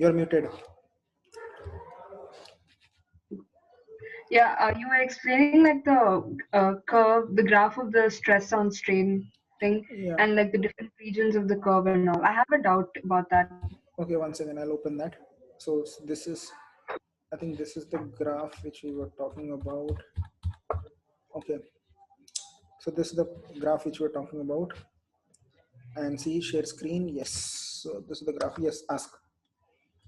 You're muted. Yeah, you were explaining like the curve, the graph of the stress on strain thing, Yeah. and like the different regions of the curve and all. I have a doubt about that. Okay, one second. I'll open that. So this is, I think this is the graph which we were talking about. Okay. So this is the graph which we're talking about. And see, share screen. Yes. So this is the graph. Yes. Ask.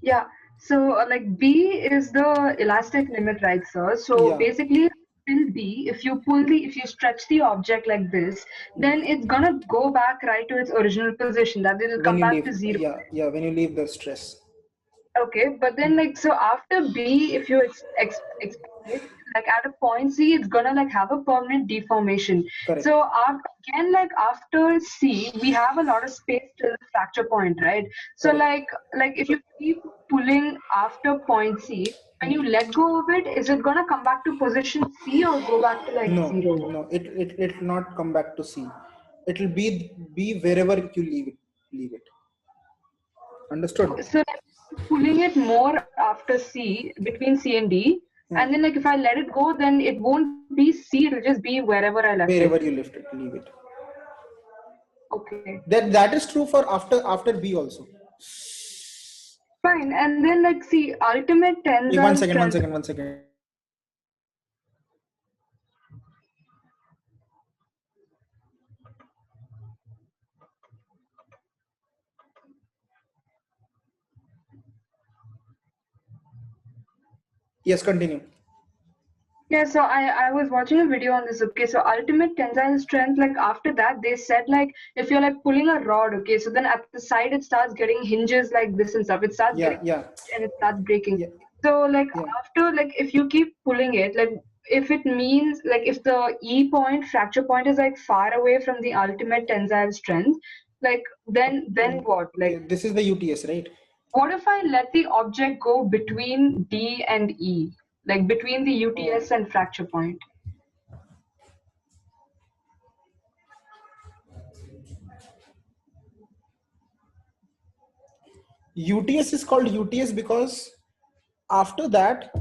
Yeah. So like B is the elastic limit, right, sir? So Yeah. basically, till B, if you stretch the object like this, then it's gonna go back right to its original position. That it'll When come you back leave, to zero. yeah. When you leave the stress. Okay, but then like so after B, if you expand it, like at a point C, it's gonna like have a permanent deformation. Correct. So again, like after C, we have a lot of space till the fracture point, right? So Correct. like if you keep pulling after point C, when you let go of it, is it gonna come back to position C or go back to like No, zero? no. It will not come back to C. It will be wherever you leave it. Leave it. Understood? So like, pulling it more after C, between C and D, and then like if I let it go, then it won't be C, it'll just be wherever I left it. Wherever you left it, leave it. Okay. That is true for after B also. Fine. And then like see, ultimate Hey, one tensile second, one strength. second, one second. Yes, continue. Yeah, so I was watching a video on this. Okay, so ultimate tensile strength, like after that, they said like if you're like pulling a rod, okay, so then at the side it starts getting hinges like this and stuff. It starts Yeah, getting yeah, and it starts breaking. yeah, So like yeah. after like if you keep pulling it, like if it means like if the E point fracture point is like far away from the ultimate tensile strength, like then what? Okay, Like this is the UTS, right? what if I let the object go between D and E, like between the Oh. UTS and fracture point? UTS is called UTS because after that,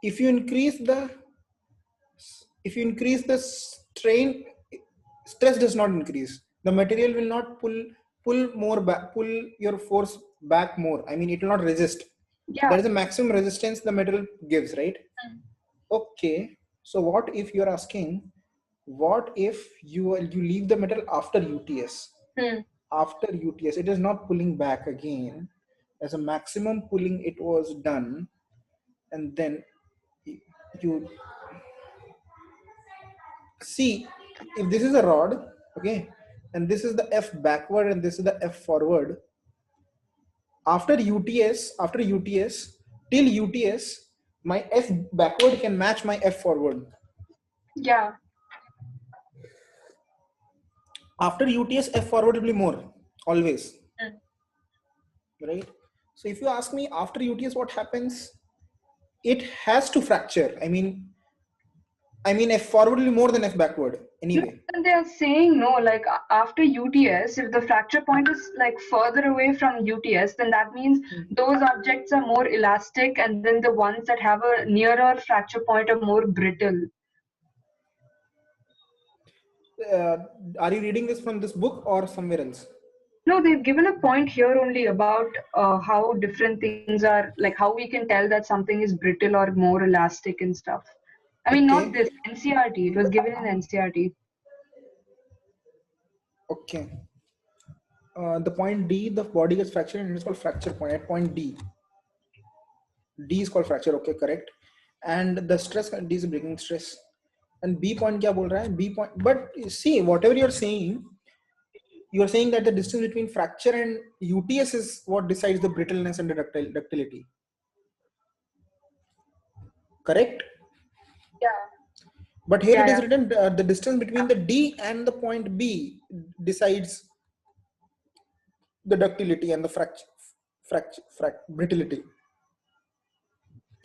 if you increase the strain, stress does not increase. The material will not pull more back, pull your force back more. I mean, it will not resist. Yeah. There is a maximum resistance the material gives, right? Okay. So what if you're asking, what if you leave the metal after UTS? Hmm. After UTS, it is not pulling back again. As a maximum pulling, it was done, and then you see if this is a rod, okay, and this is the F backward and this is the F forward. After UTS till UTS, my F backward can match my F forward. Yeah. After UTS, F forward will be more always, Hmm. right? So if you ask me after UTS what happens, it has to fracture. I mean F forward will be more than F backward No, anyway. and they are saying no, like after UTS, if the fracture point is like further away from UTS, then that means those objects are more elastic, and then the ones that have a nearer fracture point are more brittle. Are you reading this from this book or somewhere else? No, they've given a point here only about how different things are, like how we can tell that something is brittle or more elastic and stuff. I mean, not Okay, this NCRT. It was given in NCRT. okay. The point D, the body gets fractured and it's called fracture point. At point D, D is called fracture. Okay, correct. And the stress, D is breaking stress. And B point क्या बोल रहा है? B point. But see, whatever you're saying that the distance between fracture and UTS is what decides the brittleness and the ductility. Correct? Yeah. But here it Yeah, is yeah. written the distance between the D and the point B decides the ductility and the brittlity.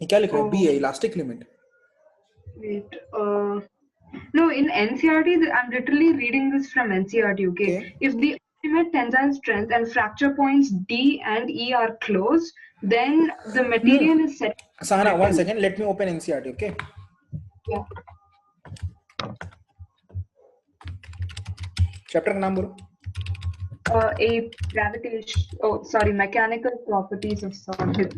ये क्या लिख रहा है? B है Oh, elastic limit. wait. No, in NCRT, I'm literally reading this from NCRT. Okay, Okay. if the ultimate tensile strength and fracture points D and E are closed, then the No, material is set Sahana, one brittle. second. Let me open NCRT. Okay. Yeah. Chapter का नाम बोलो. A gravitation. Oh, sorry, mechanical properties of solids.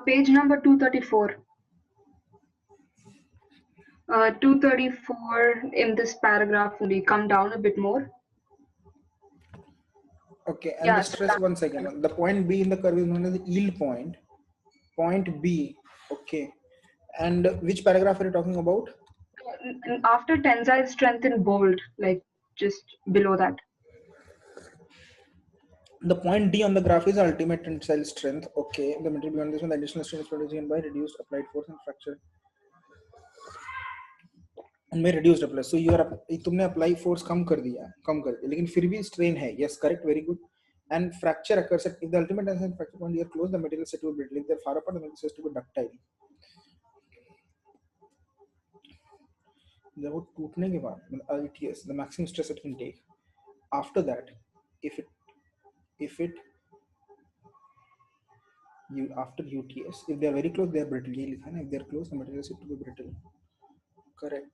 Page number 234. 234 in this paragraph only. Come down a bit more. Okay, and Yeah, the so stress, one second. The point B in the curve is known as the yield point. Point B. Okay. And which paragraph are you talking about? after tensile strength in bold, like just below that. The point D on the graph is ultimate tensile strength. Okay. The material beyond this one, the additional strain is produced by reduced applied force and fracture. उनमें reduced apply. So you are तुमने apply force कम कर दिया, लेकिन फिर भी strain है. Yes, correct, very good. And fracture occurs at if the ultimate tensile fracture point is close, the material is said to be brittle. If they're far apart, the material is said to be ductile. जब वो टूटने के बाद ITS, the maximum stress it can take. After that, if it you after UTS, if they are very close, they are brittle. ये लिखा ना, if they are close, the material is said to be brittle. Correct.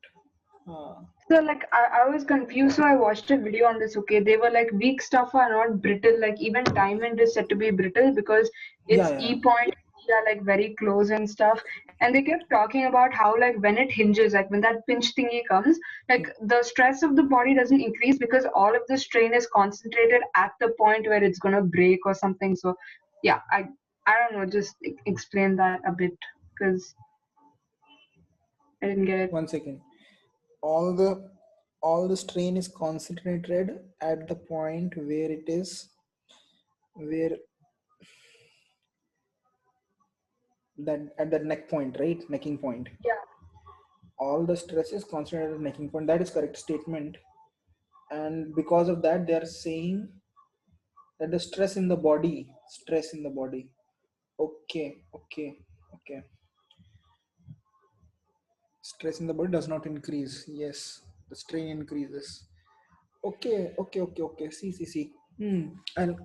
So like I was confused, so I watched a video on this. Okay, they were like weak stuff are not brittle. Like even diamond is said to be brittle because its Yeah. E point are like very close and stuff. And they kept talking about how like when it hinges, like when that pinch thingy comes, like the stress of the body doesn't increase because all of the strain is concentrated at the point where it's gonna break or something. So yeah, I don't know, just explain that a bit because I didn't get it. One second. All the strain is concentrated at the point where it is that at the neck point, right? Necking point. Yeah. All the stress is concentrated at the necking point. That is correct statement. And because of that, they are saying that the stress in the body. Okay. Stress in the body does not increase. Yes, the strain increases. Okay. See. And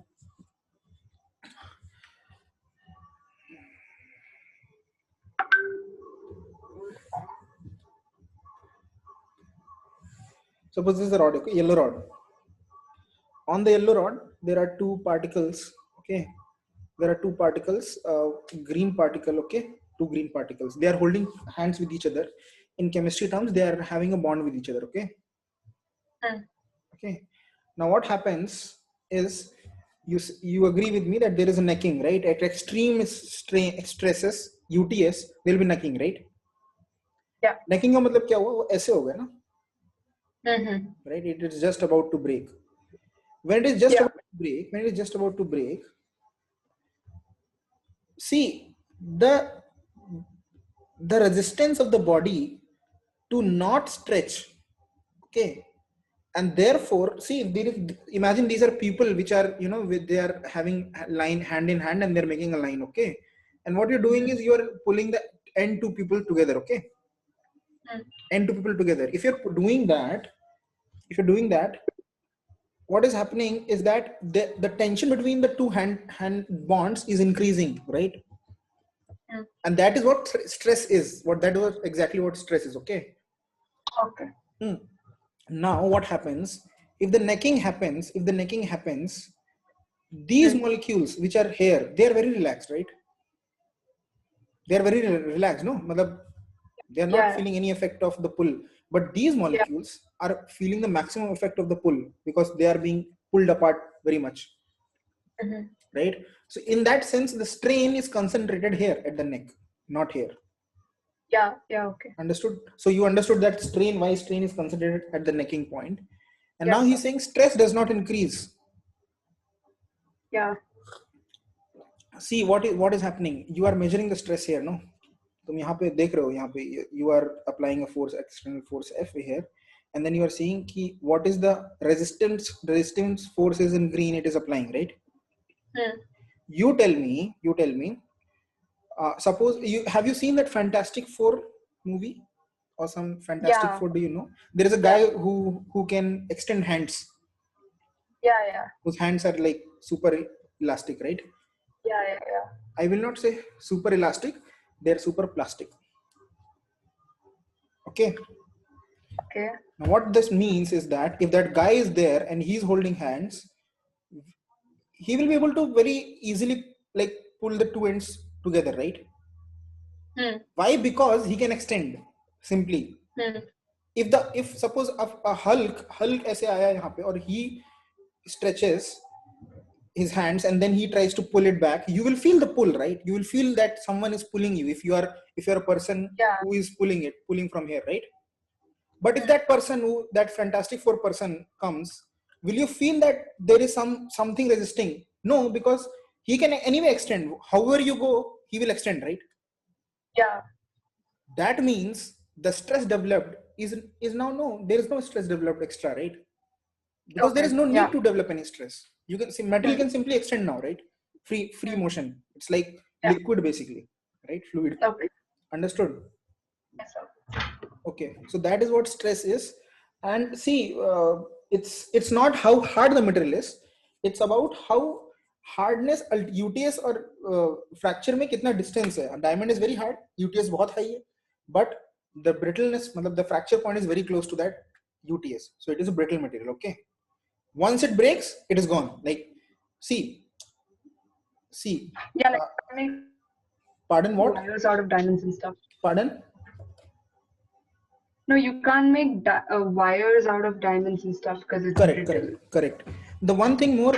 suppose this is a rod, okay, yellow rod. On the yellow rod, there are two particles. Okay, there are two particles. Green particle. Okay, two green particles. They are holding hands with each other. In chemistry terms, they are having a bond with each other. Okay. Okay. Now what happens is you agree with me that there is a necking, right? At extreme stresses, UTS, there will be necking, right? Yeah. Necking का मतलब क्या हुआ? वो ऐसे हो गया ना? Right? It is just about to break. When it is just about to break, see the resistance of the body to not stretch. Okay. And therefore, see, imagine these are people which are, they are having line hand in hand and they're making a line. Okay. And what you're doing is you're pulling the end two people together. Okay. End two people together. If you're doing that, what is happening is that the tension between the two hand bonds is increasing, right? And that is what stress is. That was exactly what stress is. Okay. Now what happens if the necking happens? These molecules which are here, they are very relaxed, right? They are very relaxed, no? They are not feeling any effect of the pull, but these molecules are feeling the maximum effect of the pull because they are being pulled apart very much. Right? So in that sense, the strain is concentrated here at the neck, not here. Yeah, okay. Understood? So you understood that why strain is concentrated at the necking point. And now he's saying stress does not increase. Yeah. See what is happening. You are measuring the stress here, no? तुम यहाँ पे देख रहे हो, यहाँ पे you are applying a force, external force F here, and then you are seeing what is the resistance forces in green it is applying, right? You tell me, suppose have you seen that Fantastic Four movie or some Fantastic Four? Do you know there is a guy who can extend hands? Yeah. Whose hands are like super elastic, right? Yeah. I will not say super elastic, they're super plastic. Okay. Now what this means is that if that guy is there and he's holding hands, he will be able to very easily like pull the two ends together, right? Why? Because he can extend simply. If suppose a Hulk ऐसे आया यहाँ पे और he stretches his hands and then he tries to pull it back, you will feel the pull, right? You will feel that someone is pulling you if you are a person who is pulling from here, right? But if that person that Fantastic Four person comes, will you feel that there is something resisting? No, because he can anyway extend. However you go, he will extend, right? Yeah. That means the stress developed is now no. There is no stress developed extra, right? Because there is no need to develop any stress. You can see metal can simply extend now, right? Free motion. It's like liquid basically, right? Fluid. Okay. Understood? Yes, sir. Okay, so that is what stress is. And see, it's not how hard the material is, it's about how hardness UTS or fracture में कितना distance है. Diamond is very hard, UTS बहुत high है, but the brittleness, मतलब the fracture point is very close to that UTS, so it is a brittle material. Okay, once it breaks, it is gone. Like see. Yeah, like pardon, what? Wires out of diamonds and stuff. Pardon? No, you can't make wires out of diamonds and stuff because it's correct. The one thing more,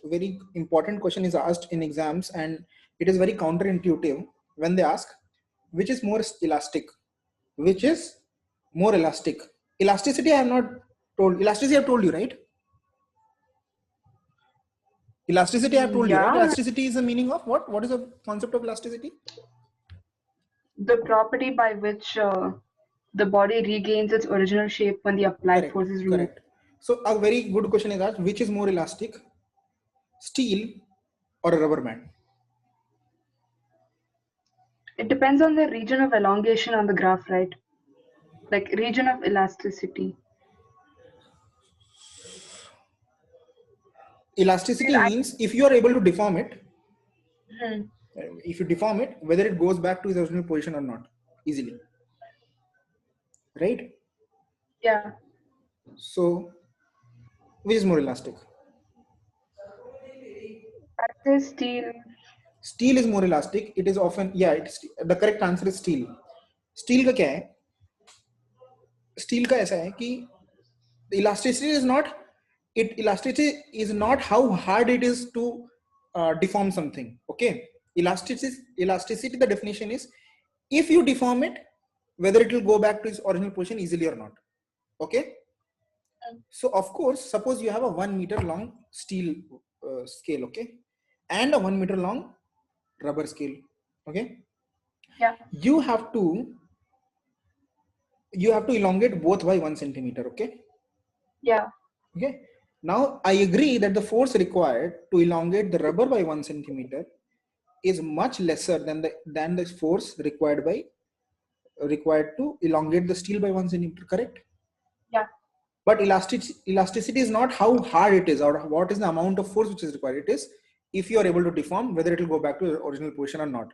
very important question is asked in exams, and it is very counterintuitive when they ask which is more elastic. Which is more elastic? Elasticity I have not told. Elasticity I have told you, right? Elasticity I have told you, right? Elasticity is the meaning of what? What is the concept of elasticity? The property by which the body regains its original shape when the applied force is removed. Correct. So a very good question is asked: which is more elastic, steel or a rubber band? It depends on the region of elongation on the graph, right? Like region of elasticity. Elasticity means if you are able to deform it, if you deform it, whether it goes back to its original position or not, easily. Right? Yeah. So, which is more elastic? I'd say steel. Steel is more elastic. It is often, the correct answer is steel. Steel का क्या है? Steel का ऐसा है कि elasticity is not how hard it is to deform something. Okay, elasticity, the definition is if you deform it, whether it will go back to its original position easily or not. Okay, so of course, suppose you have a 1 meter long steel scale, okay, and a 1 meter long rubber scale, okay. Yeah. You have to elongate both by 1 centimeter, okay. Yeah. Okay. Now I agree that the force required to elongate the rubber by 1 centimeter is much lesser than the force required to elongate the steel by 1 centimeter. Correct? Yeah. But elasticity is not how hard it is or what is the amount of force which is required. It is if you are able to deform, whether it will go back to the original position or not.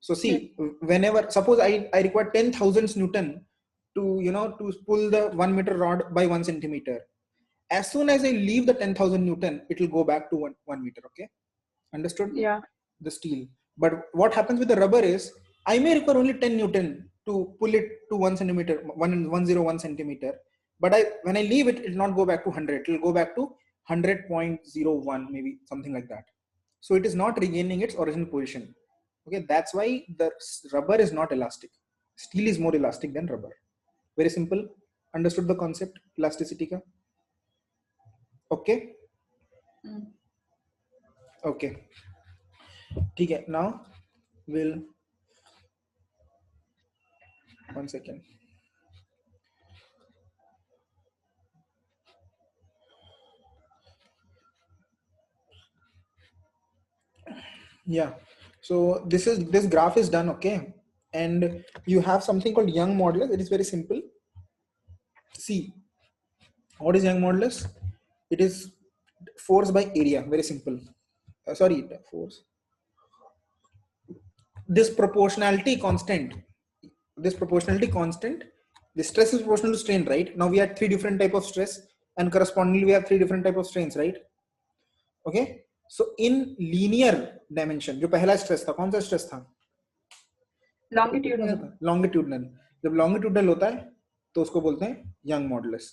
So see, whenever suppose I require 10,000 Newton to pull the 1 meter rod by 1 centimeter. As soon as I leave the 10,000 Newton, it will go back to 1 meter. Okay, understood? Yeah. The steel. But what happens with the rubber is I may require only 10 Newton to pull it to 1 centimeter, 101 centimeter. But when I leave it, it will not go back to 100. It will go back to 100.01, maybe something like that. So it is not regaining its original position. Okay, that's why the rubber is not elastic. Steel is more elastic than rubber. Very simple. Understood the concept? Elasticity ka? Okay. Okay. Okay. Now we'll 1 second. Yeah. So this graph is done, okay? And you have something called Young modulus. It is very simple. See, what is Young modulus? It is force by area. Very simple. Sorry, force. This proportionality constant. This proportionality constant. The stress is proportional to strain, right? Now we had three different type of stress, and correspondingly we have three different type of strains, right? Okay. So in linear dimension, जो पहला stress था, कौन सा stress था? Longitudinal. Longitudinal. जब longitudinal होता है तो उसको बोलते हैं यंग मॉडुलस.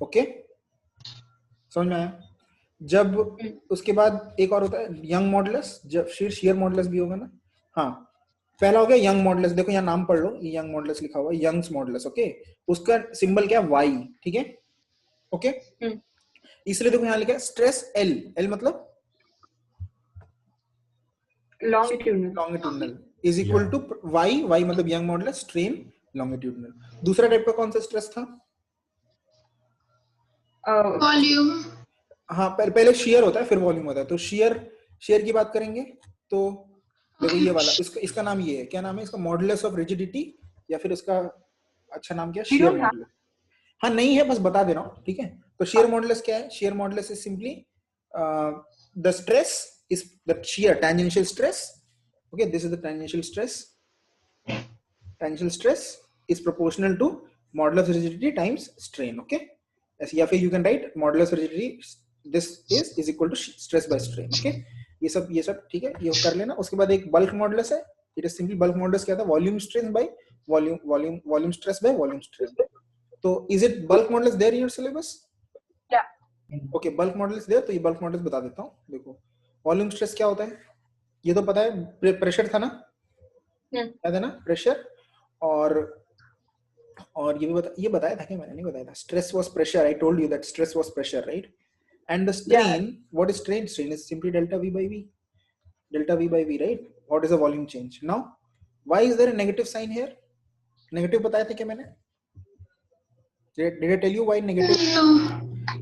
ओके, समझ में आया? जब उसके बाद एक और होता है यंग मॉडुलस, जब शेयर मॉडुलस भी होगा ना. हाँ, पहला हो गया यंग मॉडुलस. देखो यहाँ नाम पढ़ लो, ये यंग मॉडुलस लिखा हुआ है, यंग्स मॉडुलस. ओके, उसका सिंबल क्या है? वाई. ठीक है, ओके. इसलिए देखो यहाँ लिखा है स्ट्रेस एल. एल मतलब longitudinal is equal to Y. Y मतलब यंग मॉडुलस, स्ट्रेन लॉन्गिट्यूडनल. दूसरा टाइप का कौन सा स्ट्रेस था? वॉल्यूम. हाँ, पहले शेयर होता है फिर वॉल्यूम होता है. तो शेयर की बात करेंगे तो देखो ये वाला, इसका नाम ये है. क्या नाम है इसका? मॉडुलस ऑफ रिजिडिटी, या फिर इसका अच्छा नाम क्या है? Share modulus. हाँ नहीं है, बस बता दे रहा हूँ. ठीक है, तो शेयर मॉडुलस क्या है? Share modulus is simply the stress is the shear tangential stress. Okay, this is the tangential stress. Tangential stress is proportional to modulus rigidity times strain. Okay, या फिर you can write modulus rigidity this is equal to stress by strain. Okay, ये सब ठीक है, ये कर लेना. उसके बाद एक bulk modulus है. It is simply bulk modulus क्या था? Volume strain by volume stress by volume strain. तो is it bulk modulus there in your syllabus? Yeah. Okay, bulk modulus there. तो ये bulk modulus बता देता हूँ. देखो वॉल्यूम स्ट्रेस क्या होता है ये तो पता है. प्रेशर था ना, याद है ना? प्रेशर. और ये बताया था क्या? मैंने नहीं बताया था. Stress was pressure. I told you that stress was pressure, right? And the strain, what is strain? Strain is simply delta V by V. Delta V by V, right? What is the volume change? Now why is there a negative sign here? Negative बताया था क्या मैंने? Did I tell you why negative?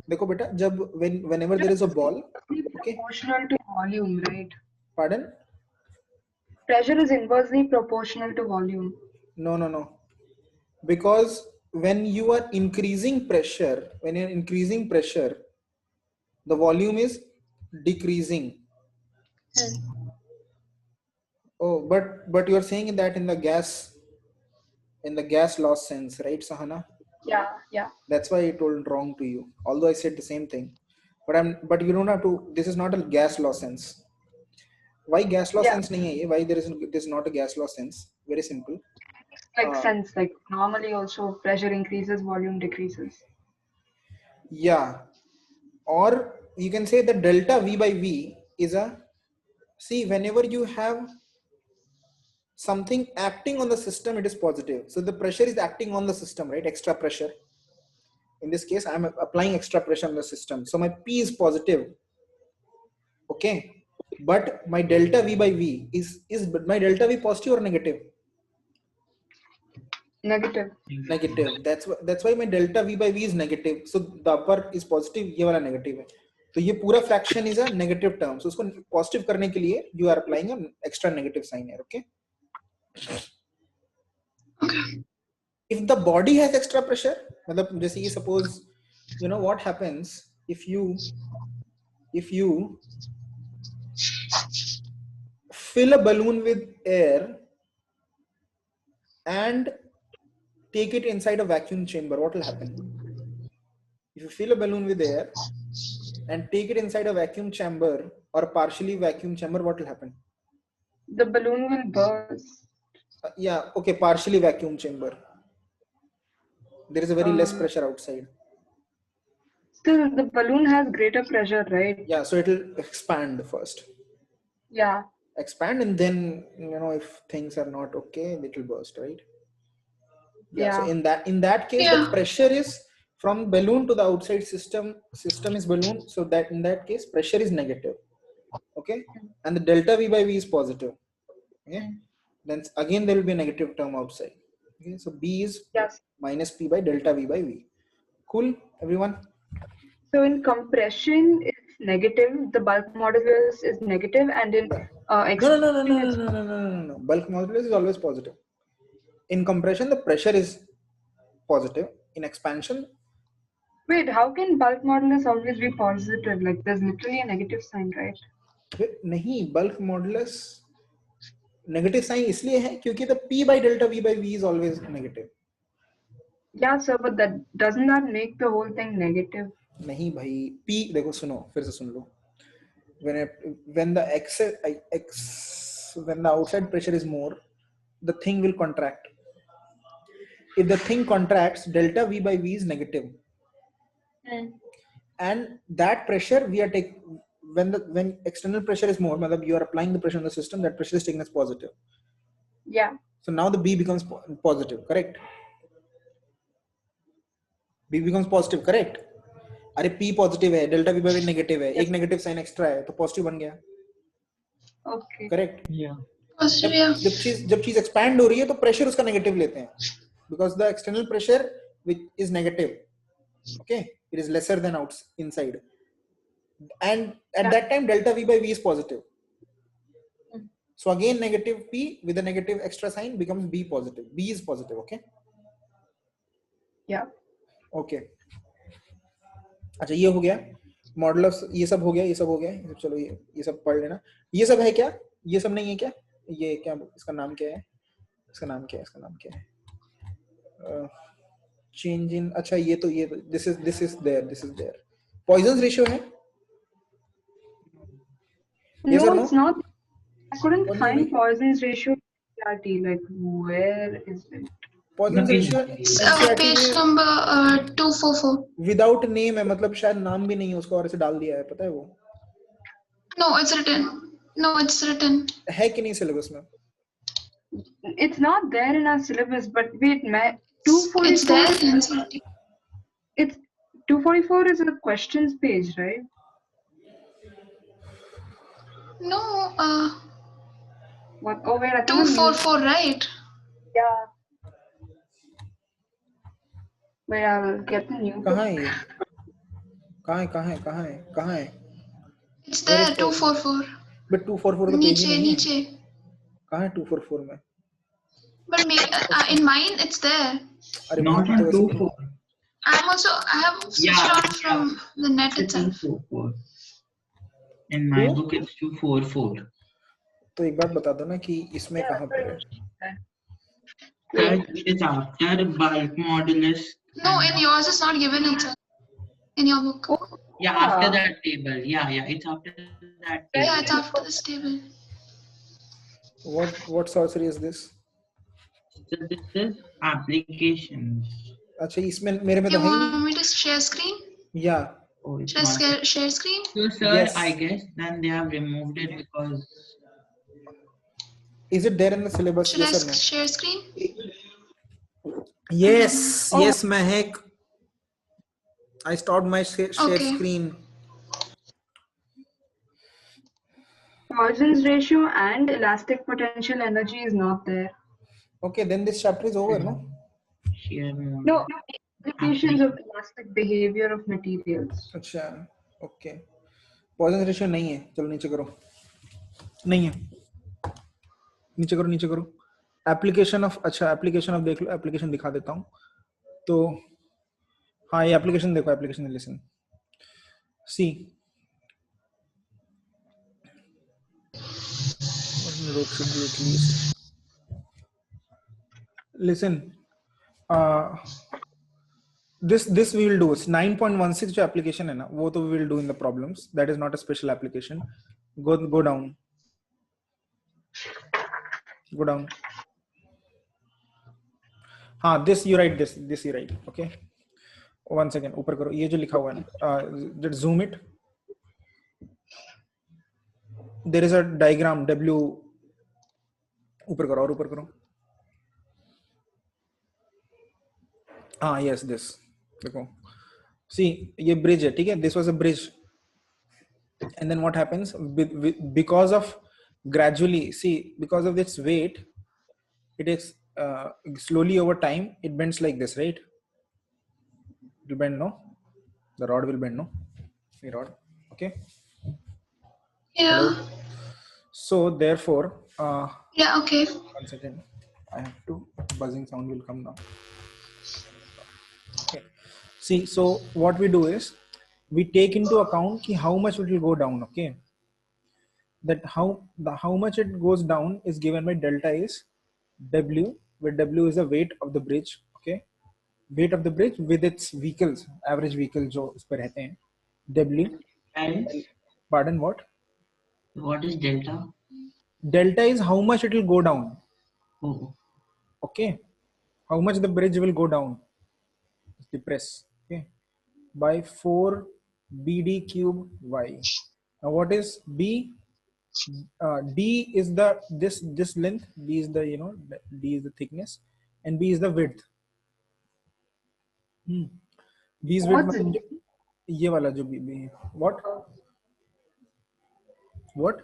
देखो बेटा, जब whenever there is a ball, okay, proportional to volume, right? Pardon? Pressure is inversely proportional to volume. No, because when you are increasing pressure, the volume is decreasing. Oh, but you are saying that in the gas loss sense, right, Sahana? Yeah. That's why I told wrong to you, although I said the same thing. But you don't have to. This is not a gas law sense. Why gas law sense nahi hai ye? Why this is not a gas law sense? Very simple. Like sense, like normally also pressure increases, volume decreases. Yeah, or you can say that delta V by V is a, see, whenever you have something acting on the system, it is positive. So the pressure is acting on the system, right? Extra pressure. In this case, I'm applying extra pressure on the system. So my P is positive. Okay. But my delta V by V is my delta V positive or negative? Negative. That's why my delta V by V is negative. So the upper is positive, ये वाला negative है. तो ये पूरा fraction is a negative term. So उसको positive करने के लिए you are applying an extra negative sign here. Okay. If the body has extra pressure, मतलब जैसे ये suppose, you know what happens if you fill a balloon with air and take it inside a vacuum chamber, what will happen? If you fill a balloon with air and take it inside a vacuum chamber or a partially vacuum chamber, what will happen? The balloon will burst. Yeah, okay, partially vacuum chamber. There is a very less pressure outside. Still, the balloon has greater pressure, right? Yeah, so it will expand first. Yeah. Expand, and then, you know, if things are not okay, it will burst, right? Yeah. So in that case, the pressure is from balloon to the outside system. System is balloon, so that in that case, pressure is negative. Okay, and the delta V by V is positive. Okay, then again there will be a negative term outside. Okay, so B is minus P by delta V by V. Cool, everyone? So in compression, it's negative. The bulk modulus is negative, and in No. Bulk modulus is always positive. In compression, the pressure is positive. In expansion, Wait, how can bulk modulus always be positive? Like there's literally a negative sign, right? नहीं, bulk modulus negative sign इसलिए है क्योंकि the P by delta V by V is always negative. Yeah, sir, but that doesn't that make the whole thing negative? नहीं भाई, P देखो, सुनो फिर से सुन लो. When the when the outside pressure is more, the thing will contract. If the thing contracts, delta V by V is negative. And that pressure we are taking, when external pressure is more, you are applying the pressure on the system, that pressure is taken as positive. Yeah. So now the B becomes positive, correct? B becomes positive, correct? अरे P positive है, delta V by V negative है, एक negative sign extra है, तो positive बन गया. Okay. Correct? Yeah. जब चीज expand हो रही है तो pressure उसका negative लेते हैं, because the external pressure which is negative, okay, it is lesser than inside, and at that time delta V by V is positive. So again negative P with a negative extra sign becomes B positive. B is positive, okay? Yeah. Okay. अच्छा, ये हो गया modulus, ये सब हो गया, चलो ये सब पढ़ लेना. ये सब है क्या? ये सब नहीं है क्या? ये क्या, इसका नाम क्या है? चेंज इन, अच्छा ये तो this is there. Poisson ratio है? Yes, no, it's not. I couldn't find Poisson's ratio. Like, where is it? Poisson's ratio page number 244. Without name है, मतलब शायद नाम भी नहीं है उसका और ऐसे डाल दिया है, पता है वो? No, it's written. है कि नहीं सिलेबस में? It's not there in our syllabus, but wait, 244. It's there. It's 244 is a questions page, right? No. What? Oh wait, I think 244, right? Yeah. Wait, I'll get the new. कहाँ है ये? कहाँ है? It's there, 244. But 244 तो page ही नहीं है. नीचे. कहाँ है 244 में? But in mine it's there. Not on 244. I have switched on from the net itself. 244. In my book it's 244. तो एक बात बता दो ना कि इसमें कहाँ पर है? It is after bulk modulus. No, in yours it's not given itself. In your book. Yeah, after that table. Yeah, it's after that table. Yeah, it's after this table. What sorcery is this? So this is applications. अच्छा, इसमें मेरे में तो You है ही want नहीं. me to share screen? Yeah. Oh, it's Should I not. share screen? So sir, Yes. I guess then they have removed it because. Is it there in the syllabus? Should Yes I or no? share screen? Yes, yes, Mehak. I stopped my share Okay. screen. Poisson's ratio and elastic potential energy is not there. Okay, then this chapter is over, no? Share mode. No, applications of elastic behavior of materials. अच्छा, okay. Poisson's ratio नहीं है. चलो नीचे करो. नहीं है. नीचे करो. Application of, अच्छा application of देख लो. Application दिखा देता हूँ. तो हाँ, ये application देखो. Application listen. See. Listen. This we will do. 9.16 जो application है ना, वो तो we will do in the problems. That is not a special application. Go down. Go down. हाँ, this you write this you write. Okay. One second. ऊपर करो. ये जो लिखा हुआ है ना, just zoom it. There is a diagram W. ऊपर करो और ऊपर करो. हाँ, yes, this. देखो. See, ये bridge है, ठीक है? This was a bridge. And then what happens? Because of gradually, see, because of its weight, it is slowly over time, it bends like this, right? It will bend, no? The rod will bend, no? The rod, okay? Yeah. Hello? So therefore, Yeah, okay. one second, I have to, buzzing sound will come now. Okay, see, so what we do is we take into account ki how much it will go down. Okay, that how much it goes down is given by delta is W, where W is the weight of the bridge. Okay, weight of the bridge with its vehicles, average vehicle जो उस पर रहते हैं, W. Else, Pardon, what? what is delta? Delta is how much it will go down. Oh, Okay, how much the bridge will go down, depress. Okay, by 4 BD cube Y. Now what is B? D is the this length, D is the, you know, D is the thickness, and B is the width. B is width What's मतलब D? ये वाला जो B है. What?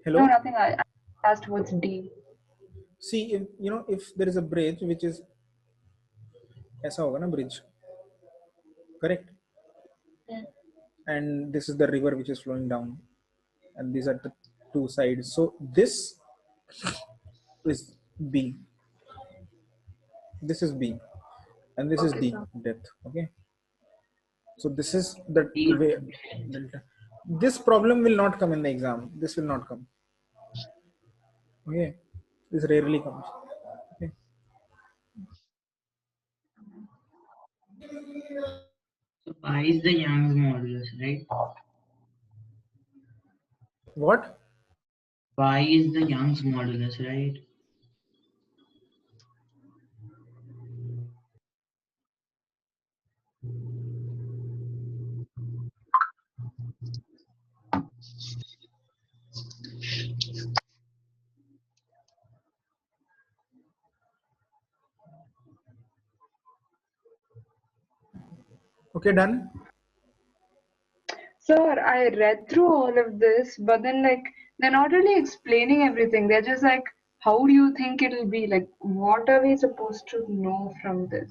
Hello? No, nothing. I asked what's D. See, if you know, if there is a bridge which is ऐसा होगा ना bridge, correct? And this is the river which is flowing down, and these are the two sides. So this is B, this is B, and this is Okay, D, sir. depth. Okay, so this is the D. way delta. This problem will not come in the exam. This will not come. Okay, this rarely comes. Okay, So pi is the Young's modulus, right? what? Pi is the Young's modulus, right? Okay, done. Sir, I read through all of this, but then like they're not really explaining everything. They're just like, how do you think it'll be? Like, what are we supposed to know from this?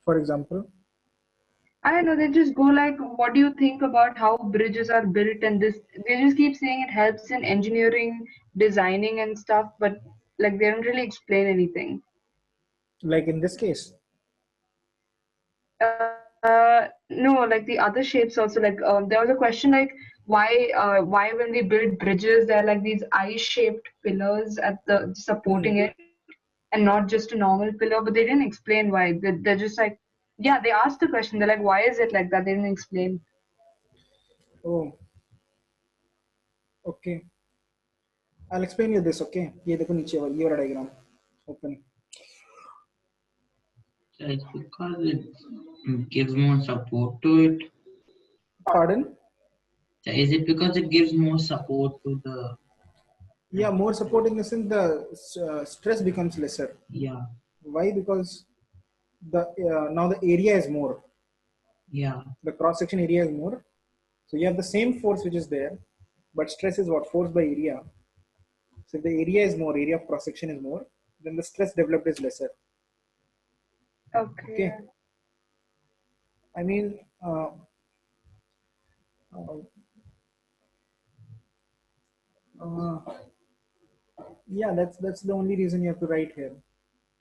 For example, I don't know, they just go like, what do you think about how bridges are built and this? They just keep saying it helps in engineering, designing and stuff, but like they don't really explain anything. like in this case, No, like the other shapes also. Like there was a question like why when we build bridges there are like these eye-shaped pillars at the supporting it, and not just a normal pillar. But they didn't explain why. They're just like, yeah, they asked the question. They're like, why is it like that? They didn't explain. oh, okay. I'll explain you this. Okay, ये देखो नीचे वाला ये वाला diagram. Open. So it's because it gives more support to it. Pardon? So is it because it gives more support to the? Yeah, more support in the sense the stress becomes lesser. Yeah, Why? Because the now the area is more. yeah. The cross section area is more. So you have the same force which is there, but stress is what? Force by area. So if the area is more, area of cross section is more, then the stress developed is lesser. Okay. Okay. I mean, uh, yeah, that's the only reason you have to write here.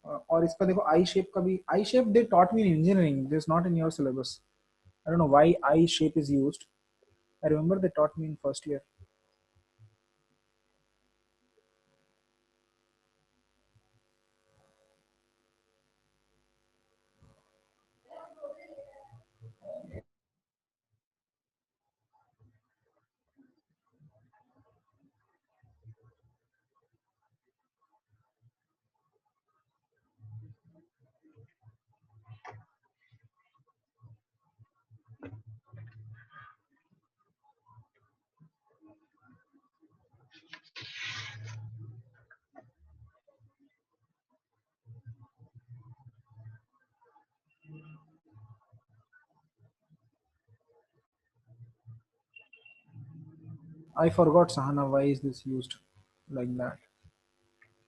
और इसका देखो I shape का भी I shape they taught me in engineering. This is not in your syllabus. I don't know why I shape is used. I remember they taught me in first year. I forgot Sahana. Why is this used like that?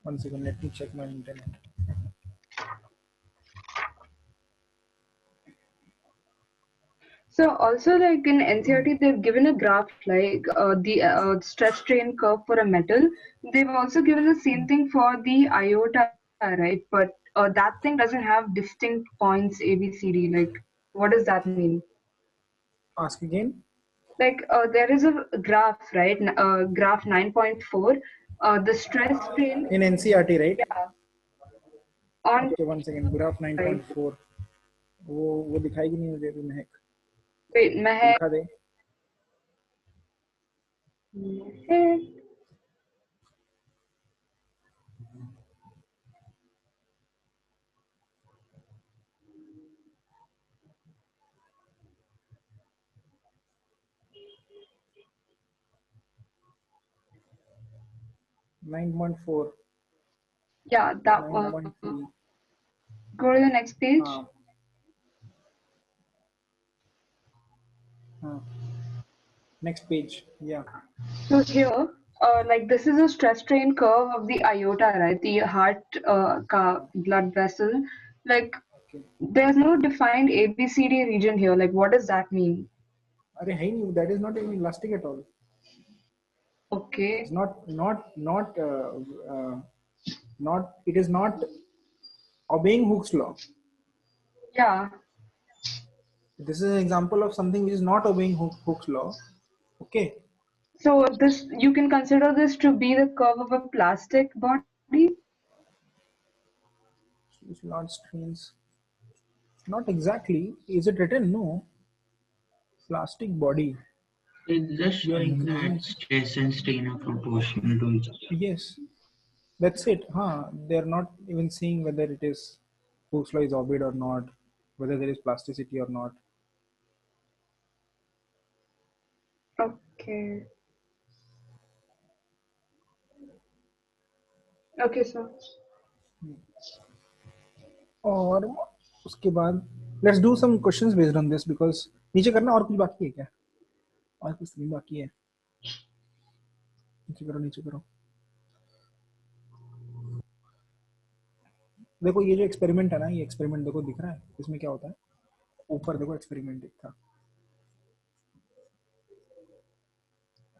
One second, let me check my internet. So also like in NCERT, they've given a graph like the stress strain curve for a metal. They've also given the same thing for the iota, right? But that thing doesn't have distinct points A, B, C, D. Like, what does that mean? Ask again. Like there is a graph, right? Graph 9.4. The stress strain, In NCERT, right? yeah, on Okay, one second. Graph right. 9.4. वो दिखाएगी नहीं मुझे अभी महक. Wait, Mehak. दिखा दे. Mehak. 9.4. Yeah, that one. 9.3. Go to the next page. Next page. Yeah. So here, like this is a stress strain curve of the aorta, right? The heart blood vessel. Like Okay. there's no defined ABCD region here. Like what does that mean? अरे है ही नहीं. That is not even elastic at all. Okay. It's not. It is not obeying Hooke's law. Yeah. This is an example of something which is not obeying Hooke's law. Okay. So this you can consider this to be the curve of a plastic body. Large strains. Not exactly. Is it written? No. Plastic body. It's just You are showing increasing. that stress and strain are proportional to each other. Yes. That's it. They're not even seeing whether it is Hooke's law is obeyed or not, whether there is plasticity or not. Okay. Okay, sir. और उसके बाद let's do some questions based on this because नीचे करना और कुछ बाकी है क्या? और कुछ नहीं बाकी है. नीचे करो. देखो ये जो एक्सपेरिमेंट है ना, ये एक्सपेरिमेंट देखो दिख रहा है. इसमें क्या होता है? ऊपर देखो एक्सपेरिमेंट एक था.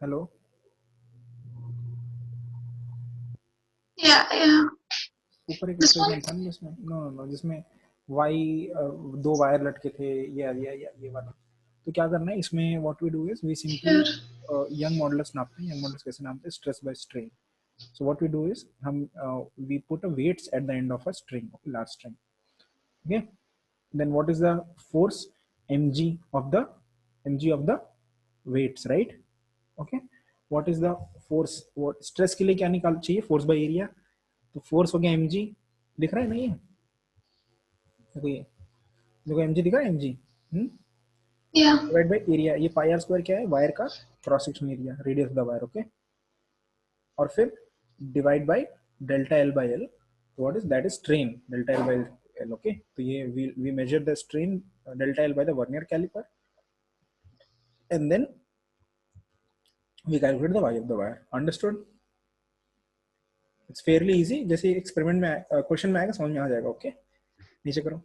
हेलो. Yeah. ऊपर एक This one? एक्सपेरिमेंट था ना जिसमें नो जिसमें वाई दो वायर लटके थे. ये वाला. तो क्या करना है इसमें? What we do is we simply Here. Young modulus नापते हैं. यंग मॉडुलस कैसे नापते हैं? Stress by strain. So what we do is we put a weights at the end of a string, large string. Okay. Then what is the force? mg of the weights, right? Okay. What is the force? What stress के लिए क्या निकाल चाहिए? Force by area. तो force हो गया mg. दिख रहा है ना ये? देखो mg दिख रहा है mg. Yeah. Divided by area. ये pi r square क्या है? वायर का cross section area, radius of the wire. Okay. और फिर divide by delta L by L. What is that? Is strain. Delta L by L. Okay. तो ये we measure the strain delta L by the vernier caliper and then we calculate the Y of the wire. Understood? It's fairly easy. जैसे experiment में question में आएगा समझ में आ जाएगा. Okay. नीचे करो.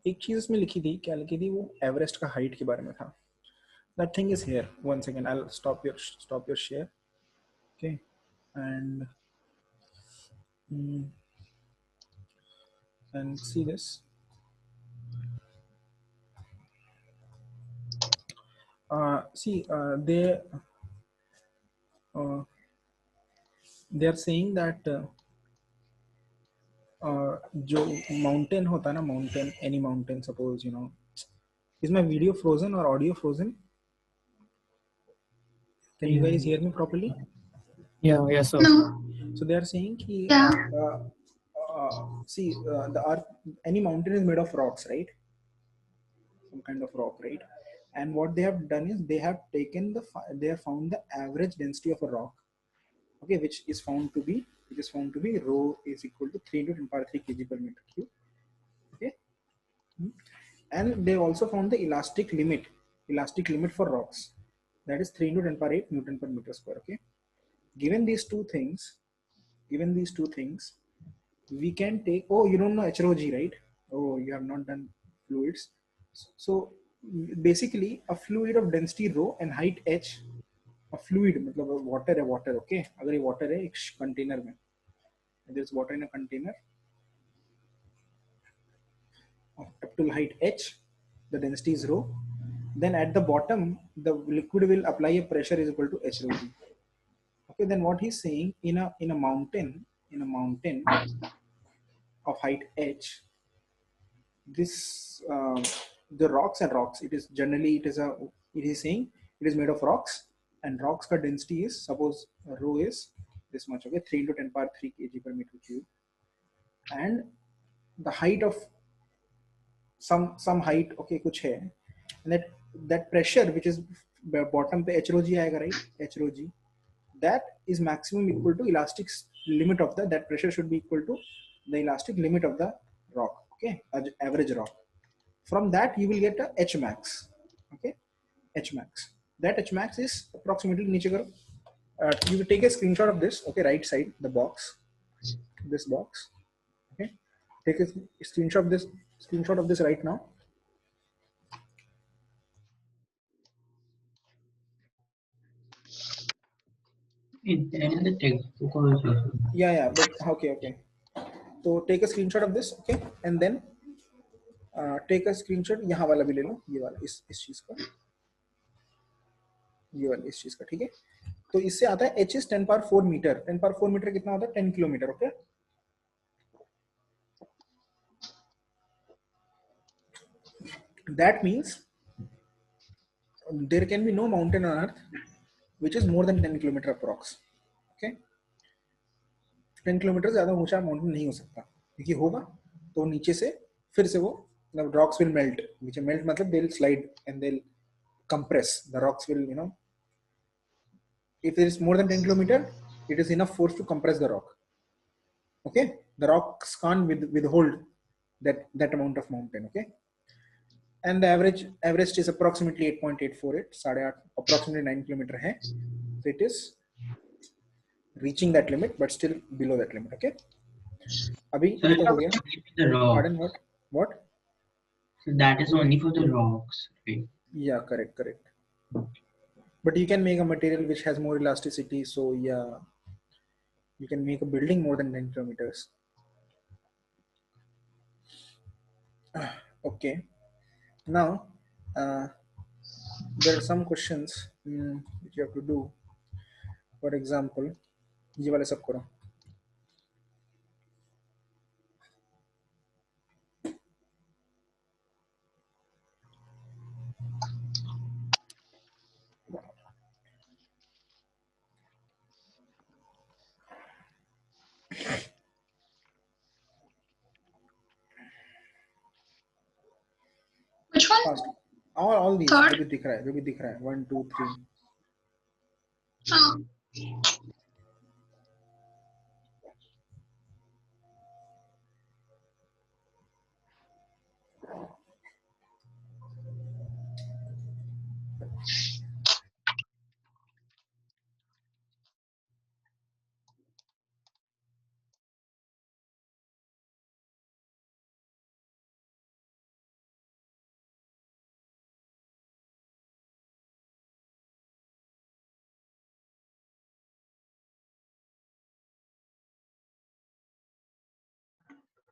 एक चीज इसमें लिखी थी. क्या लिखी थी? वो एवरेस्ट का हाइट के बारे में था. That thing is here. One second, I'll stop your share. Okay. And see this. They are saying that जो mountain होता है ना, any mountain, suppose, is my video frozen or audio frozen? Can you guys hear me properly? Yeah, yes, sir. No. So they are saying कि Yeah. the earth, any mountain is made of rocks, right? Some kind of rock, right? And what they have done is they have found the average density of a rock, okay, which is found to be rho is equal to 3 into 10 power 3 kg per meter cube. Okay. And they also found the elastic limit for rocks, that is 3 into 10 power 8 Newton per meter square. Okay. Given these two things, we can take, oh, you don't know H rho G, right? Oh, you have not done fluids. So basically a fluid of density rho and height h, a fluid मतलब water है, water, okay? अगर ये water है एक container में, there's water in a container of up to height h, the density is rho. Then at the bottom, the liquid will apply a pressure is equal to h rho g. Okay, then what he's saying, in a mountain of height h, this the rocks and rocks, it is generally it is saying it is made of rocks, and rocks ka density is, suppose rho is this much, okay, 3 into 10 power 3 kg per meter cube, and the height of some height, okay, kuch hai, and that pressure which is bottom pe h rho g aayega, right? H rho g, that is maximum equal to elastic limit of that pressure should be equal to the elastic limit of the rock, okay, average rock. From that you will get a h max, okay, h max. That h max is approximately, niche karo, you will take a screenshot of this, okay, right side, the box, this box, okay, take a screenshot of this right now. It's there in the textbook also. Yeah, but okay. So take a screenshot of this, okay, and then take a screenshot, यहाँ वाला भी ले लो, ये वाला इस चीज का, ये वाला इस चीज का, ठीक है? तो इससे आता है h is 10 power 4 metre, 10 power 4 metre कितना होता है? 10 kilometre, okay? That means there can be no mountain on earth which is more than 10 kilometer approx, okay? 10 kilometre से ज्यादा ऊंचा माउंटेन नहीं हो सकता, क्योंकि होगा तो नीचे से फिर से वो rocks will melt, which melt मतलब they'll slide and they'll compress, the rocks will, you know, if it is more than 10 kilometer, it is enough force to compress the rock, okay? The rocks can't withhold that amount of mountain, okay? And the average is approximately 8.848, 8.5, approximately 9 kilometer hai. So it is reaching that limit, but still below that limit, okay? Abhi So ye to ho it's gaya. only for the rocks. Pardon, what? So that is only for the rocks, right? Yeah, correct. But you can make a material which has more elasticity, so yeah, you can make a building more than 10 kilometers. Okay. Now, there are some questions which you have to do. For example, ये वाले सब करो. Which one? Fast. All these Third? जो भी दिख रहा है 1 2 3.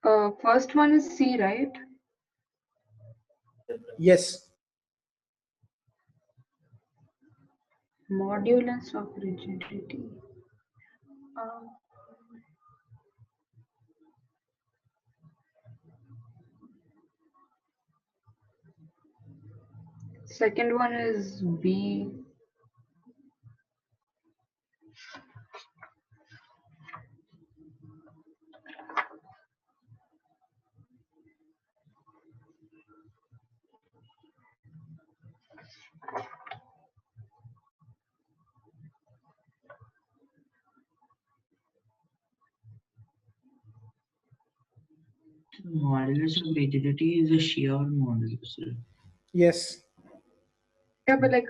Oh. First one is C, right? Yes. Modulus of rigidity. Second one is B. Modulus of rigidity is a shear modulus. Yes. Yeah, but like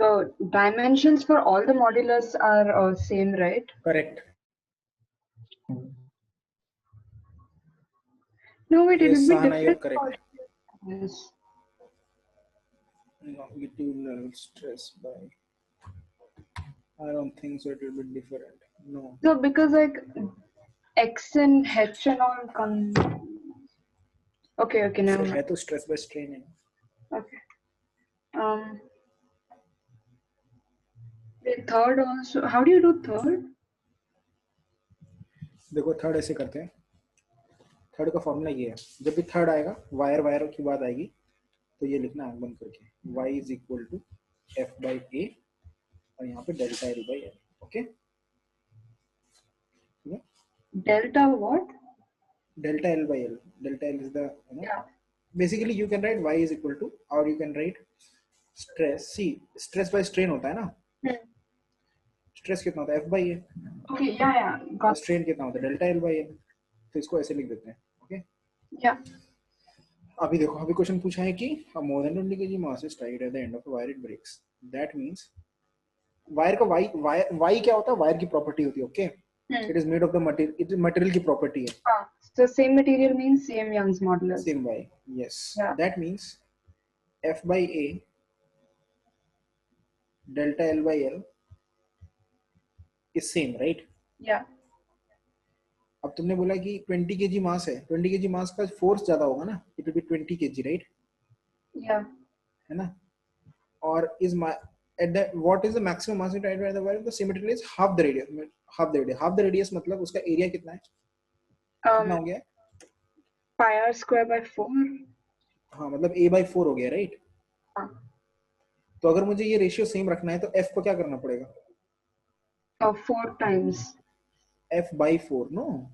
dimensions for all the modulus are same, right? Correct. No, wait, it Yes, will be Sahana, you're different. correct. Yes. Longitudinal stress by. I don't think so. It will be different. No. So because like X and H and all come. Okay, never फिर mind. है तो stress by strain है. Okay. The third also. How do you do third? देखो third ऐसे करते हैं. Third का formula ये है. जब भी थर्ड आएगा वायर की बात आएगी तो ये लिखना आंख बंद करके y is equal to f by a और यहाँ पे delta l by l. Okay. Delta what? Delta l by l. Delta l is the Yeah. basically you can write y is equal to or you can write stress. See stress by strain होता है ना. Stress कितना होता है f by a. Okay, yeah. Got strain कितना होता है delta l by l. तो इसको ऐसे लिख देते हैं. ओके. Yeah. अभी देखो अभी क्वेश्चन पूछा है कि more than 20 kg mass is tied at the end of a wire it breaks. That means wire का y क्या होता है. वायर की प्रॉपर्टी होती है. Okay. It is made of the material. It is material की प्रॉपर्टी है. So same material means same Young's modulus. Same y. Yes. Yeah. That means f by a delta l by l is same, right? Yeah. अब तुमने बोला कि 20 kg मास है. 20 kg मास का force ज्यादा होगा ना. It will be 20 kg, right? Yeah. है ना. और is my at the what is the maximum mass tied by the wire? The same material is half the radius. Half the radius मतलब उसका area कितना है? कितना हो गया? Pi r square by 4. हाँ मतलब a by 4 हो गया, right? हाँ. तो अगर मुझे ये रेशियो सेम रखना है तो f को क्या करना पड़ेगा? 4 times. f by 4, no?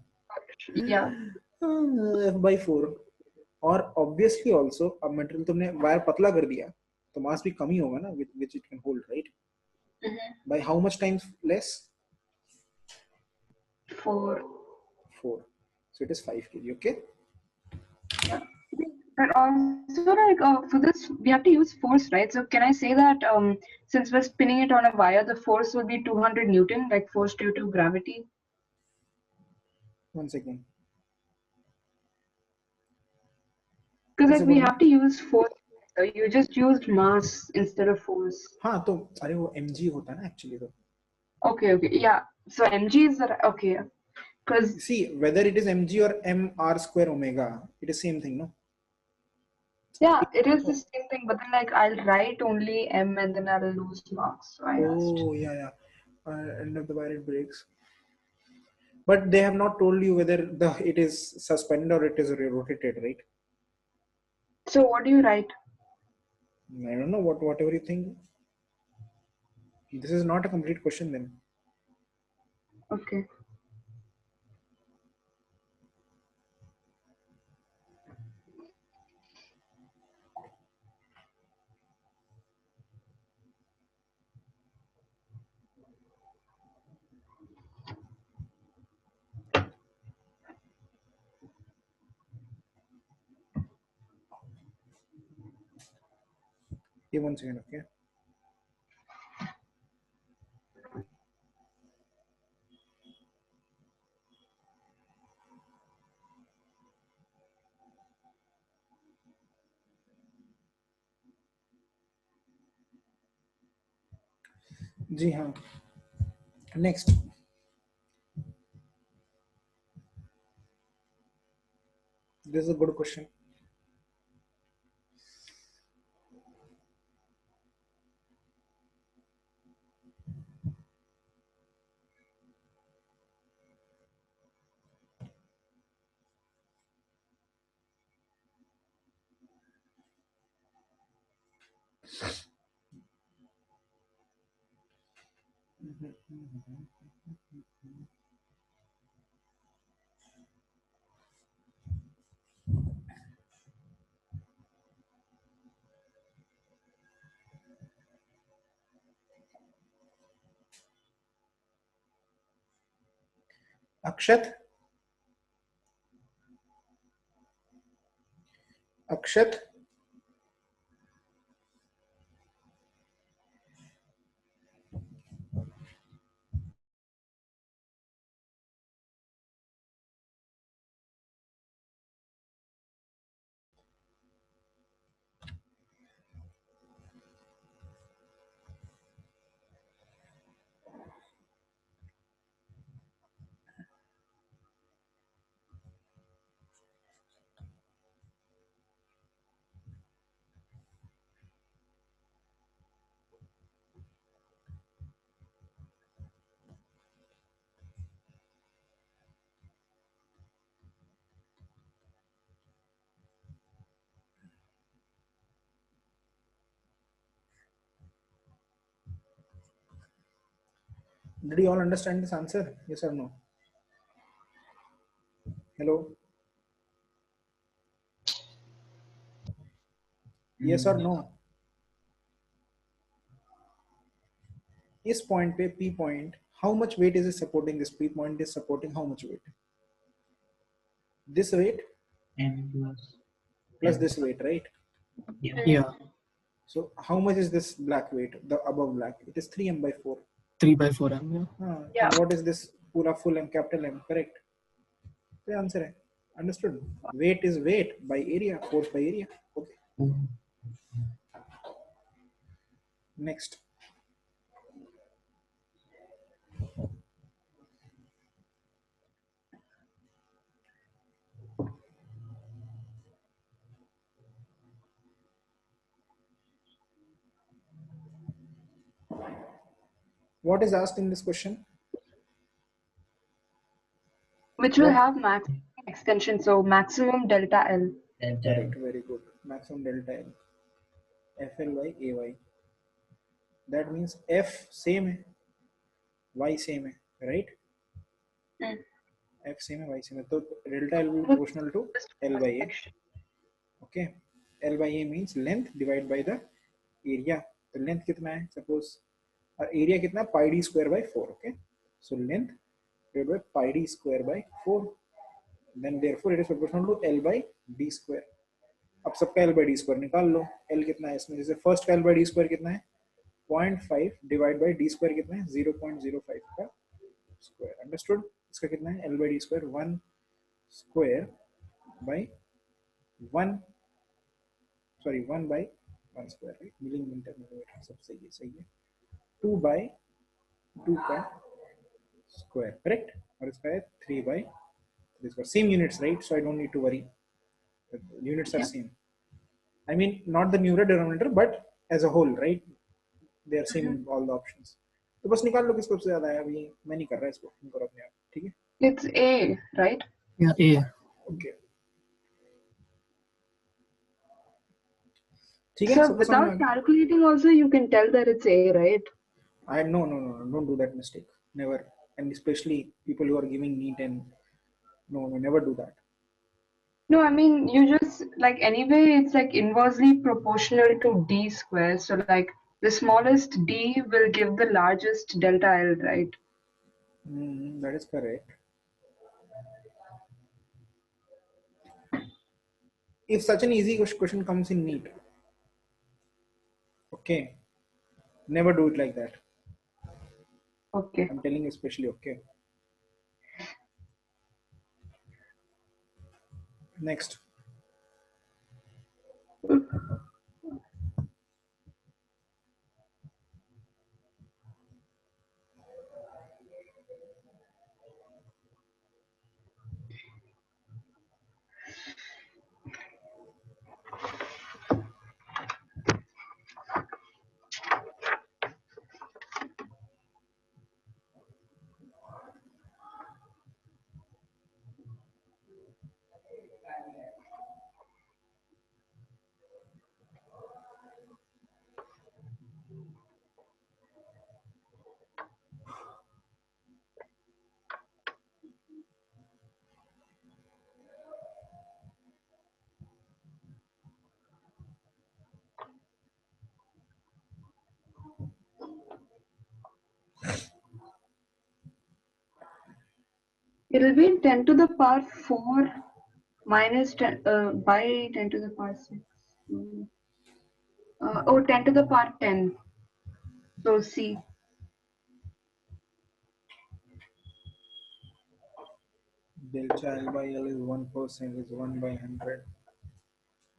Yeah. f by 4. और obviously also अब मटेरियल तुमने वायर पतला कर दिया तो मास भी कम ही होगा ना with which it can hold, right? By how much times less? 4. So it is 5 kg. Okay. Yeah. But also like for this we have to use force, right? So can I say that since we're spinning it on a wire, the force will be 200 Newton, like force due to gravity? 1 second. Because like we have to use force. So you just used mass instead of force. हाँ तो अरे वो mg होता है ना actually तो. Okay. Yeah. So mg is that okay? Because see whether it is mg or m r square omega, it is same thing, no? yeah, it is the same thing. But then like I'll write only m and then I'll lose marks. So I asked. Oh yeah. End of the wire it breaks. But they have not told you whether it is suspended or it is rotated, right? So what do you write? I don't know. Whatever you think. This is not a complete question then. Okay. Give 1 second, okay? जी हाँ. Next. This is a good question. Akshat. Did you all understand this answer? Yes or no? Hello? Yes or no? इस point पे P point, how much weight is it supporting? This P point is supporting how much weight? This weight M plus M. this weight, right? Yeah. So how much is this black weight, the above black? It is 3m by 4. 3/4 m. Yeah. And what is this pura full M, capital M, correct? The answer है. Understood? Weight is weight by area, force by area. Okay. Next. What is asked in this question? Which will have maximum extension, so maximum delta L. Correct, very good. Maximum delta L. FL by AY. That means F same है, Y same है, right? F same है, Y same है. So delta L will be proportional to L by A. Okay. L by A means length divided by the area. तो length कितना है? Suppose और area कितना? Pi d square by 4. Okay. So length divided by pi d square by 4. Then therefore it is proportional to L by d square. अब सबका L by d square निकाल लो. L कितना है इसमें? जैसे first का L by d square कितना है? 0.5 divided by d square कितना है? 0.05 का square. Understood? इसका कितना है? L by d square 1 square by 1 sorry 1 by 1 square, right? Millimeter millimeter सब सही है 2 by 2 का square, correct? और इसका है 3 by 3 square. Same units, right? So I don't need to worry. The units are same. I mean not the numerator denominator but as a whole, right? They are same in all the options. तो बस निकाल लो किसको सबसे ज्यादा है. अभी मैं नहीं कर रहा इसको, तुम करो अपने आप. ठीक है? It's A, right? Yeah, A. Okay. ठीक है? So सबको समझ में आ without गया? calculating also you can tell that it's A, right? No, don't do that mistake. Never. And especially people who are giving NEET and no, never do that. No, I mean you just like anyway it's like inversely proportional to D square. So like the smallest D will give the largest delta L, right? That is correct. If such an easy question comes in NEET, okay, never do it like that. Okay. I'm telling you especially, okay. Next. It'll be 10 to the power 4 minus 10 by 10 to the power 6. Oh, 10 to the power 10. So C. Delta L by L is 1% is 1 by 100.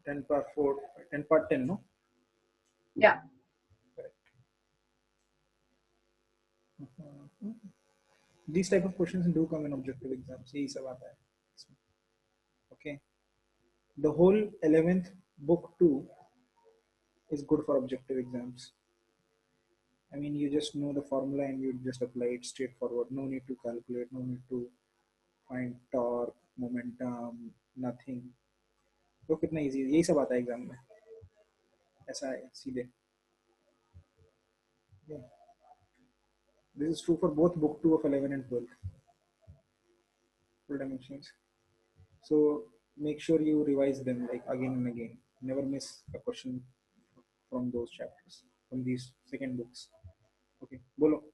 10 power 4, 10 power 10, no? Yeah. Correct. These type of questions do come in objective exams. यही सब आता है. Okay. The whole 11th book 2 is good for objective exams. I mean, you just know the formula and you just apply it straightforward. No need to calculate, no need to find torque, momentum, nothing. तो कितना easy है. यही सब आता है exam में. ऐसा है सीधे. This is true for both book 2 of 11 and 12. Full dimensions. So make sure you revise them like again and again. Never miss a question from those chapters, from these second books. Okay, bolo.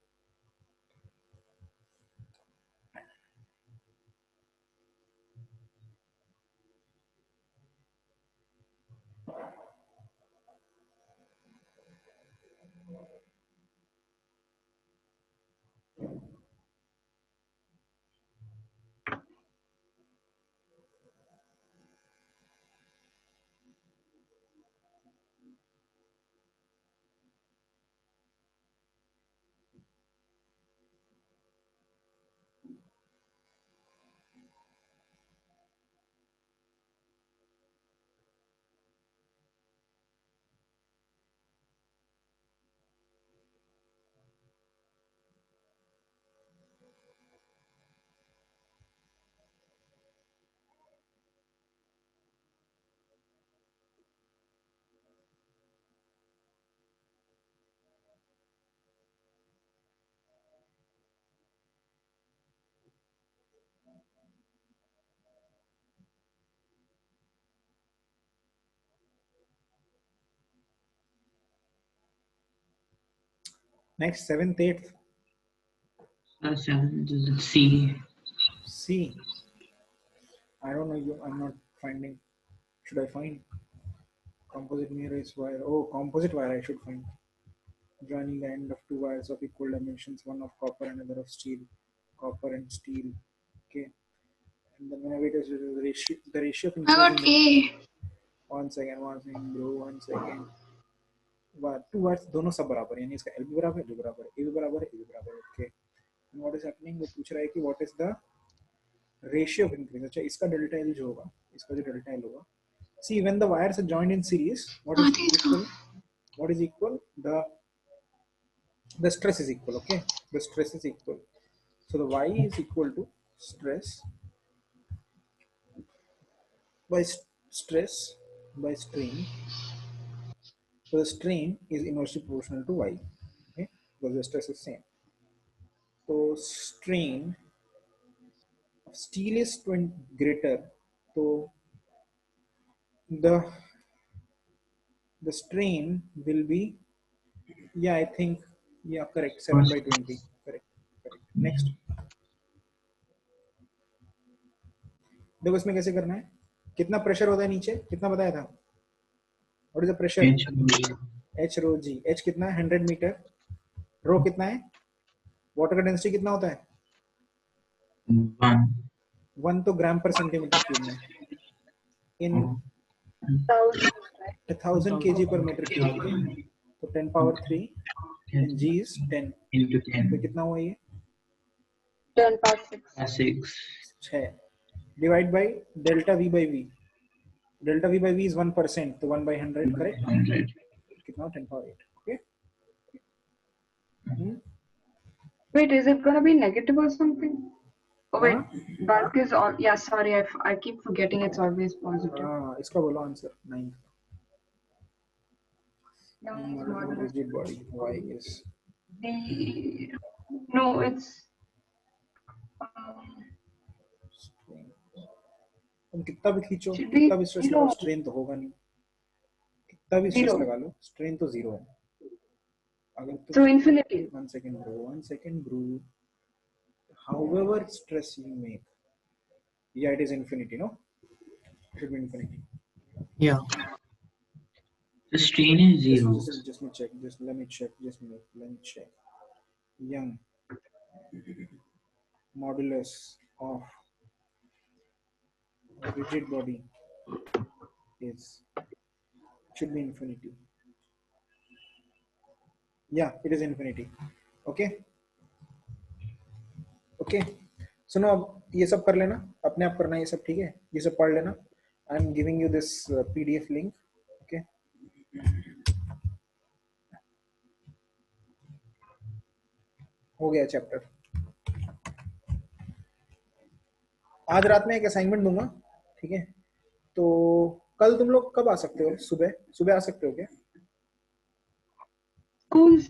Next, 7th, 8th. 7th is C. C. I don't know. I'm not finding. Should I find composite mirror is wire? Oh, composite wire I should find. Joining the end of two wires of equal dimensions, one of copper and another of steel. Copper and steel. Okay. And then whenever it is the ratio of I got increasing. A. One second, bro. 1 second. Two wires दोनों सब बराबर यानी इसका L भी बराबर है, B बराबर है, A भी बराबर है, A भी बराबर है. Okay. And what is happening? वो पूछ रहा है कि what is the ratio of increase. अच्छा इसका delta L जो होगा, इसका जो delta L होगा. See, when the wires are joined in series, what is equal? What is equal? The stress is equal. Okay, the stress is equal. So the Y is equal to stress by stress by strain. So the strain is inversely proportional to Y. Okay, because the stress is same. So strain of steel is greater. So the strain will be, yeah, I think, yeah, correct, 7 by 20. Correct. Next. देखो इसमें कैसे करना है, कितना pressure होता है नीचे, कितना बताया था, what is the pressure, H rho G. H कितना है 100 मीटर, रो कितना है, वाटर का डेंसिटी कितना होता है 1 तो ग्राम पर सेंटीमीटर क्यूब में, इन 1000 kg per meter cube. तो 10 power 3 and G is 10 into 10. तो कितना हुआ ये 10 power 6. 6 divide by delta V by V. Delta V by V is 1%, so 1 by 100, correct? 100. Kitna 10 power 8, okay? Wait, is it gonna be negative or something? Oh wait, bulk is all. Yeah, sorry, I keep forgetting it's always positive. इसका बोलो answer 9th. No, it's modulus. Rigid body. Y is No, it's. तुम कितना भी खींचो, Should कितना be भी stress zero. लगाओ, strain तो होगा नहीं. कितना भी स्ट्रेस Zero. लगा लो, स्ट्रेन तो जीरो है. अगर तुम So infinity. 1 second bro. However stress you make, yeah, it is infinity, no? It should be infinity. Yeah. The strain is 0. Just let me check. Young modulus of a rigid body should be infinity. Yeah, it is infinity. Okay. सुनो, अब ये सब कर लेना, अपने आप करना, ये सब ठीक है, ये सब पढ़ लेना. I am giving you this PDF link. Okay, हो गया चैप्टर. आज रात में एक असाइनमेंट दूंगा, ठीक है? तो कल तुम लोग कब आ सकते हो? सुबह आ सकते हो क्या? School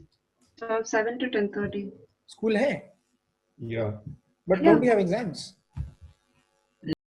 7 to 10:30. School hai, Yeah. but Yeah. don't we have exams?